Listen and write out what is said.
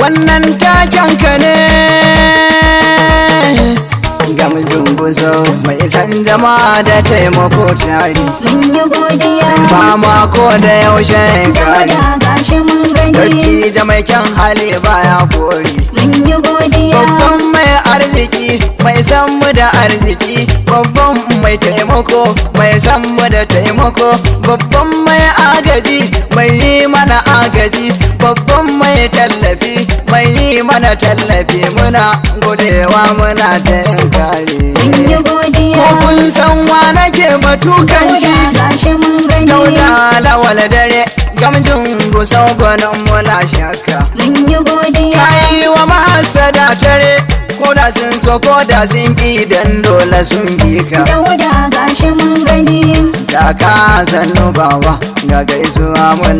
wannan taken ka ne gamjin guzo mai san jama'a da taimako tare mun yi godiya ba mako da yaushe kare dauda gashi mun gani dattijo mai kyan hali baya kori mun yi godiya babban mai arziki mai san mu da arziki babban mai taimako mai san mu da taimako babban mai agaji mai yi mana agaji babban mai tallafi mai yi mana tallafi muna godewa muna ta yin kare mun yi godiya ko kun san wa nake batu kan shi gashi mun gani dauda lawal dare gamjin gusau gwanin muna shakka mun yi godiya kayi wa mahasada tare ko da sun so ko da sun ki dan dole sun bi ka dauda gashi mun gani da ka sannu baba ga gaisuwa muna